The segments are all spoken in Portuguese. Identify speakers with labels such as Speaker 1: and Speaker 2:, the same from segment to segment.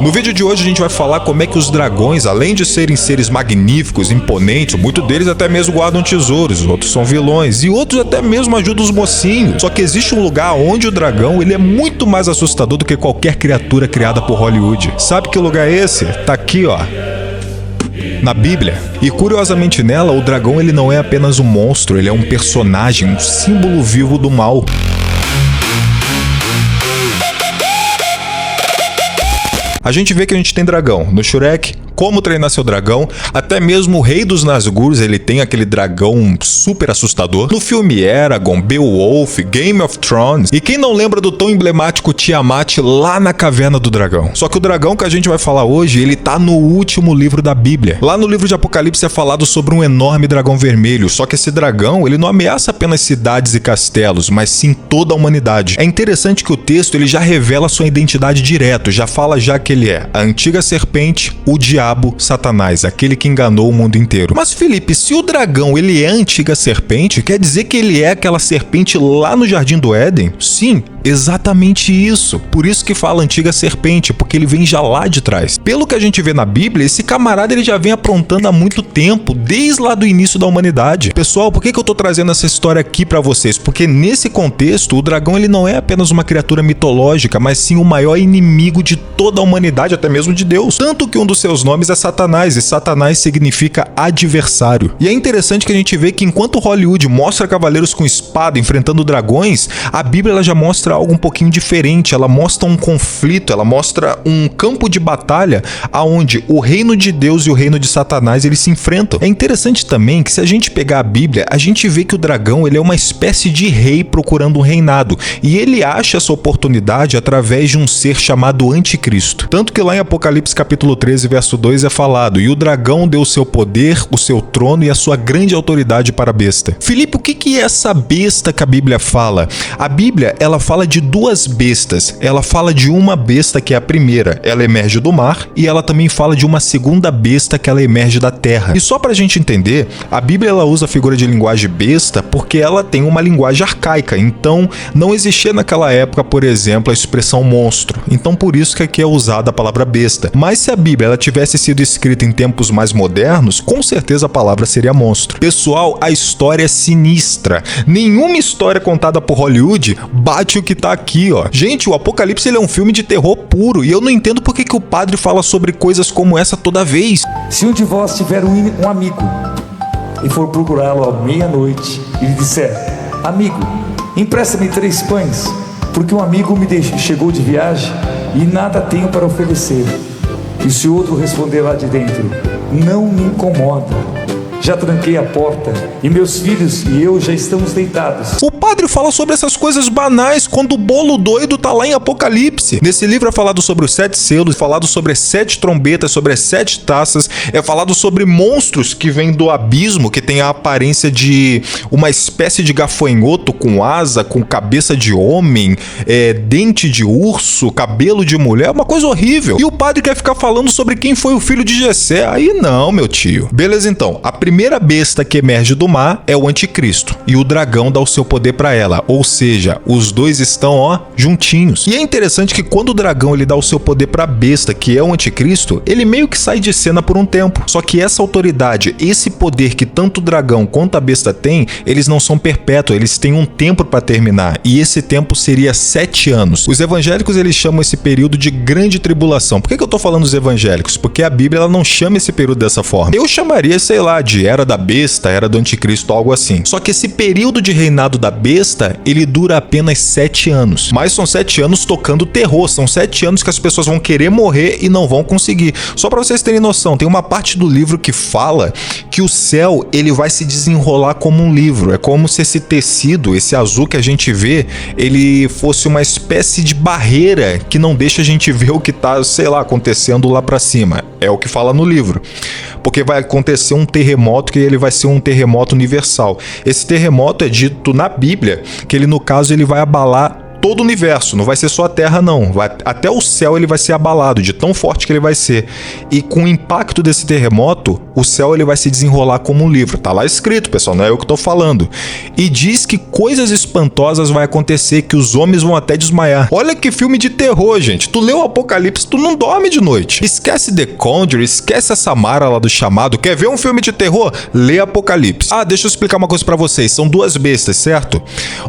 Speaker 1: No vídeo de hoje a gente vai falar como é que os dragões, além de serem seres magníficos, imponentes, muitos deles até mesmo guardam tesouros, outros são vilões e outros até mesmo ajudam os mocinhos. Só que existe um lugar onde o dragão ele é muito mais assustador do que qualquer criatura criada por Hollywood. Sabe que lugar é esse? Tá aqui, ó. Na Bíblia. E curiosamente nela, o dragão ele não é apenas um monstro, ele é um personagem, um símbolo vivo do mal. A gente vê que a gente tem dragão no Shrek, Como Treinar Seu Dragão, até mesmo o Rei dos Nazgûl, ele tem aquele dragão super assustador. No filme Eragon, Beowulf, Game of Thrones, e quem não lembra do tão emblemático Tiamat lá na Caverna do Dragão? Só que o dragão que a gente vai falar hoje, ele tá no último livro da Bíblia. Lá no livro de Apocalipse é falado sobre um enorme dragão vermelho, só que esse dragão, ele não ameaça apenas cidades e castelos, mas sim toda a humanidade. É interessante que o texto, ele já revela sua identidade direto, já fala já que ele é a antiga serpente, o diabo, Satanás, aquele que enganou o mundo inteiro. Mas Felipe, se o dragão ele é a antiga serpente, quer dizer que ele é aquela serpente lá no Jardim do Éden? Sim, exatamente isso. Por isso que fala antiga serpente, porque ele vem já lá de trás. Pelo que a gente vê na Bíblia, esse camarada ele já vem aprontando há muito tempo, desde lá do início da humanidade. Pessoal, por que eu tô trazendo essa história aqui pra vocês? Porque nesse contexto, o dragão ele não é apenas uma criatura mitológica, mas sim o maior inimigo de toda a humanidade, até mesmo de Deus. Tanto que um dos seus nomes é Satanás, e Satanás significa adversário. E é interessante que a gente vê que enquanto Hollywood mostra cavaleiros com espada enfrentando dragões, a Bíblia ela já mostra algo um pouquinho diferente. Ela mostra um conflito, ela mostra um campo de batalha aonde o reino de Deus e o reino de Satanás eles se enfrentam. É interessante também que se a gente pegar a Bíblia, a gente vê que o dragão ele é uma espécie de rei procurando um reinado, e ele acha essa oportunidade através de um ser chamado Anticristo. Tanto que lá em Apocalipse capítulo 13, verso 2 é falado: e o dragão deu o seu poder, o seu trono e a sua grande autoridade para a besta. Filipe, o que é essa besta que a Bíblia fala? A Bíblia, ela fala de duas bestas. Ela fala de uma besta que é a primeira, ela emerge do mar, e ela também fala de uma segunda besta que ela emerge da terra. E só pra gente entender, a Bíblia ela usa a figura de linguagem besta porque ela tem uma linguagem arcaica, então não existia naquela época, por exemplo, a expressão monstro. Então por isso que aqui é usada a palavra besta. Mas se a Bíblia ela tivesse sido escrita em tempos mais modernos, com certeza a palavra seria monstro. Pessoal, a história é sinistra. Nenhuma história contada por Hollywood bate o que tá aqui, ó. Gente, o Apocalipse ele é um filme de terror puro, e eu não entendo por que o padre fala sobre coisas como essa toda vez.
Speaker 2: Se um de vós tiver um amigo e for procurá-lo à meia-noite e lhe disser: amigo, empresta-me 3 pães, porque um amigo chegou de viagem e nada tenho para oferecer. E se o outro responder lá de dentro: não me incomoda, já tranquei a porta e meus filhos e eu já estamos deitados.
Speaker 1: O padre fala sobre essas coisas banais quando o bolo doido tá lá em Apocalipse. Nesse livro é falado sobre os 7 selos, é falado sobre as 7 trombetas, sobre as 7 taças, é falado sobre monstros que vêm do abismo, que tem a aparência de uma espécie de gafanhoto com asa, com cabeça de homem, dente de urso, cabelo de mulher, uma coisa horrível. E o padre quer ficar falando sobre quem foi o filho de Jessé. Aí não, meu tio. Beleza, então. A primeira besta que emerge do mar é o Anticristo, e o dragão dá o seu poder para ela, ou seja, os dois estão, ó, juntinhos. E é interessante que quando o dragão ele dá o seu poder para a besta, que é o Anticristo, ele meio que sai de cena por um tempo. Só que essa autoridade, esse poder que tanto o dragão quanto a besta tem, eles não são perpétuos, eles têm um tempo para terminar, e esse tempo seria 7 anos. Os evangélicos eles chamam esse período de grande tribulação. Por que eu tô falando dos evangélicos? Porque a Bíblia ela não chama esse período dessa forma. Eu chamaria, sei lá, de era da besta, era do anticristo, algo assim. Só que esse período de reinado da besta, ele dura apenas 7 anos. Mas são 7 anos tocando terror, são 7 anos que as pessoas vão querer morrer e não vão conseguir. Só pra vocês terem noção, tem uma parte do livro que fala que o céu, ele vai se desenrolar como um livro. É como se esse tecido, esse azul que a gente vê, ele fosse uma espécie de barreira que não deixa a gente ver o que tá, sei lá, acontecendo lá pra cima. É o que fala no livro. Porque vai acontecer um terremoto que ele vai ser um terremoto universal. Esse terremoto é dito na Bíblia que ele, no caso, ele vai abalar todo o universo, não vai ser só a Terra não, até o céu ele vai ser abalado, de tão forte que ele vai ser. E com o impacto desse terremoto, o céu ele vai se desenrolar como um livro. Tá lá escrito, pessoal, não é eu que tô falando. E diz que coisas espantosas vai acontecer, que os homens vão até desmaiar. Olha que filme de terror, gente. Tu leu o Apocalipse, tu não dorme de noite. Esquece The Conjuring, esquece essa Mara lá do Chamado. Quer ver um filme de terror? Lê Apocalipse. Ah, deixa eu explicar uma coisa pra vocês. São duas bestas, certo?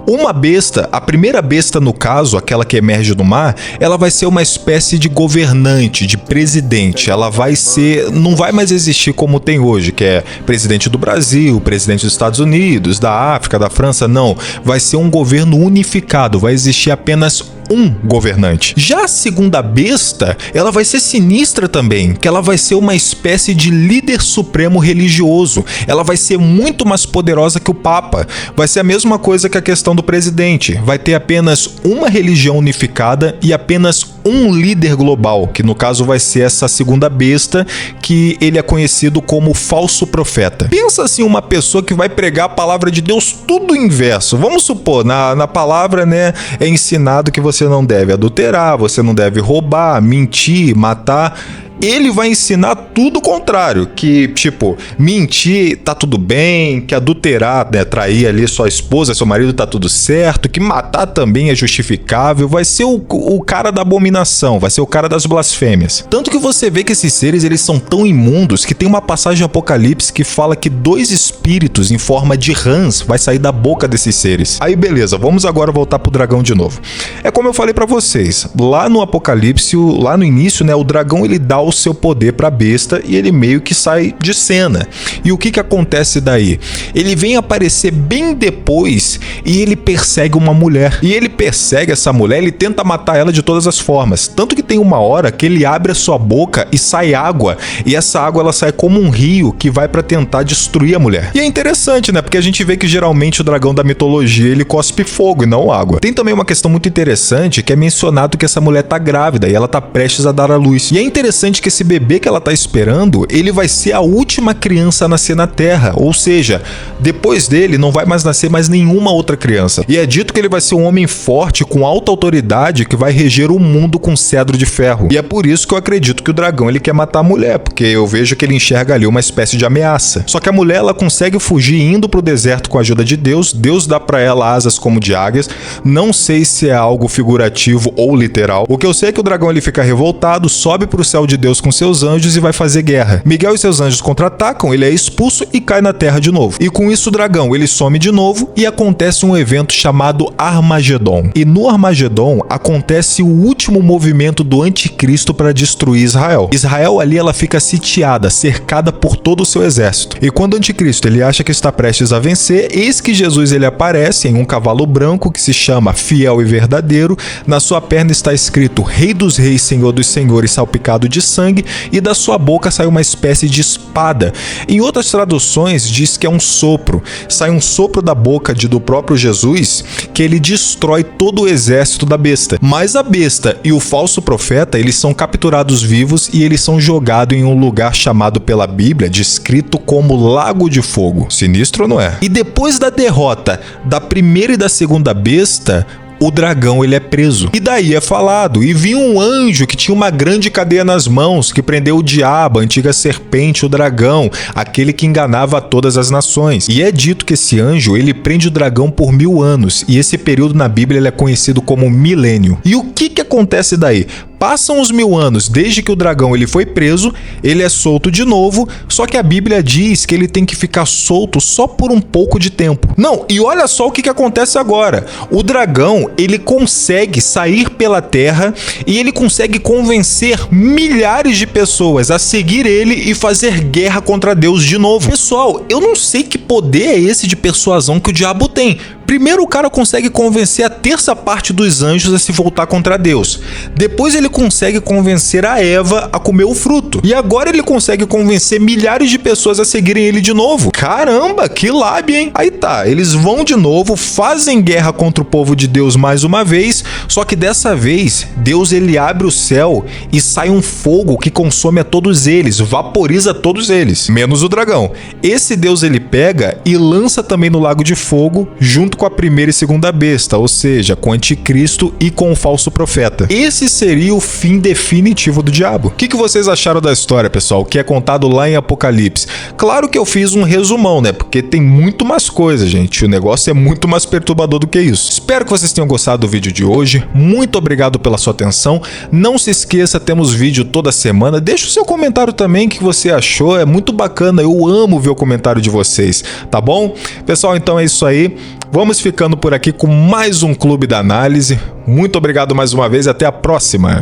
Speaker 1: Uma besta, a primeira besta no caso, aquela que emerge do mar, ela vai ser uma espécie de governante, de presidente. Ela vai ser, não vai mais existir como tem hoje, que é presidente do Brasil, presidente dos Estados Unidos, da África, da França, não. Vai ser um governo unificado, vai existir apenas um governante. Já a segunda besta, ela vai ser sinistra também, que ela vai ser uma espécie de líder supremo religioso. Ela vai ser muito mais poderosa que o Papa. Vai ser a mesma coisa que a questão do presidente. Vai ter apenas uma religião unificada e apenas um líder global, que no caso vai ser essa segunda besta, que ele é conhecido como falso profeta. Pensa assim, uma pessoa que vai pregar a palavra de Deus tudo inverso. Vamos supor, na palavra, né, é ensinado que você não deve adulterar, você não deve roubar, mentir, matar. Ele vai ensinar tudo o contrário, que, tipo, mentir tá tudo bem, que adulterar, né, trair ali sua esposa, seu marido tá tudo certo, que matar também é justificável, vai ser o cara da abominação, vai ser o cara das blasfêmias. Tanto que você vê que esses seres, eles são tão imundos que tem uma passagem em Apocalipse que fala que 2 espíritos em forma de rãs vai sair da boca desses seres. Aí beleza, vamos agora voltar pro dragão de novo. É como eu falei pra vocês, lá no Apocalipse, lá no início, né, o dragão ele dá o seu poder para a besta e ele meio que sai de cena. E o que acontece daí? Ele vem aparecer bem depois e ele persegue uma mulher. E ele persegue essa mulher, ele tenta matar ela de todas as formas. Tanto que tem uma hora que ele abre a sua boca e sai água. E essa água ela sai como um rio que vai para tentar destruir a mulher. E é interessante, né? Porque a gente vê que geralmente o dragão da mitologia ele cospe fogo e não água. Tem também uma questão muito interessante que é mencionado que essa mulher tá grávida e ela tá prestes a dar à luz. E é interessante que esse bebê que ela tá esperando, ele vai ser a última criança a nascer na Terra, ou seja, depois dele não vai mais nascer mais nenhuma outra criança. E é dito que ele vai ser um homem forte, com alta autoridade, que vai reger o mundo com cedro de ferro. E é por isso que eu acredito que o dragão ele quer matar a mulher, porque eu vejo que ele enxerga ali uma espécie de ameaça. Só que a mulher ela consegue fugir indo pro deserto com a ajuda de Deus. Deus dá pra ela asas como de águias. Não sei se é algo figurativo ou literal. O que eu sei é que o dragão ele fica revoltado, sobe pro céu de Deus com seus anjos e vai fazer guerra. Miguel e seus anjos contra-atacam, ele é expulso e cai na terra de novo. E com isso o dragão ele some de novo e acontece um evento chamado Armagedon. E no Armagedon acontece o último movimento do anticristo para destruir Israel. Israel ali ela fica sitiada, cercada por todo o seu exército. E quando o anticristo ele acha que está prestes a vencer, eis que Jesus ele aparece em um cavalo branco que se chama Fiel e Verdadeiro. Na sua perna está escrito Rei dos Reis, Senhor dos Senhores, salpicado de sangue, e da sua boca sai uma espécie de espada. Em outras traduções diz que é um sopro. Sai um sopro da boca do próprio Jesus que ele destrói todo o exército da besta. Mas a besta e o falso profeta, eles são capturados vivos e eles são jogados em um lugar chamado pela Bíblia, descrito como Lago de Fogo. Sinistro, não é? E depois da derrota da primeira e da segunda besta, o dragão ele é preso. E daí é falado, e vinha um anjo que tinha uma grande cadeia nas mãos, que prendeu o diabo, a antiga serpente, o dragão, aquele que enganava todas as nações. E é dito que esse anjo, ele prende o dragão por 1000 anos, e esse período na Bíblia ele é conhecido como milênio. E o que acontece daí? Passam os 1000 anos desde que o dragão ele foi preso, ele é solto de novo, só que a Bíblia diz que ele tem que ficar solto só por um pouco de tempo. Não, e olha só o que acontece agora. O dragão, ele consegue sair pela terra e ele consegue convencer milhares de pessoas a seguir ele e fazer guerra contra Deus de novo. Pessoal, eu não sei que poder é esse de persuasão que o diabo tem. Primeiro o cara consegue convencer a terça parte dos anjos a se voltar contra Deus. Depois ele consegue convencer a Eva a comer o fruto. E agora ele consegue convencer milhares de pessoas a seguirem ele de novo. Caramba, que lábia, hein? Aí tá, eles vão de novo, fazem guerra contra o povo de Deus mais uma vez, só que dessa vez, Deus ele abre o céu e sai um fogo que consome a todos eles, vaporiza todos eles, menos o dragão. Esse Deus ele pega e lança também no lago de fogo, junto com a primeira e segunda besta, ou seja, com o anticristo e com o falso profeta. Esse seria o fim definitivo do diabo. O que vocês acharam da história, pessoal, que é contado lá em Apocalipse? Claro que eu fiz um resumão, né? Porque tem muito mais coisa, gente. O negócio é muito mais perturbador do que isso. Espero que vocês tenham gostado do vídeo de hoje. Muito obrigado pela sua atenção. Não se esqueça, temos vídeo toda semana. Deixa o seu comentário também, o que você achou. É muito bacana. Eu amo ver o comentário de vocês, tá bom? Pessoal, então é isso aí. Vamos ficando por aqui com mais um Clube da Análise. Muito obrigado mais uma vez e até a próxima.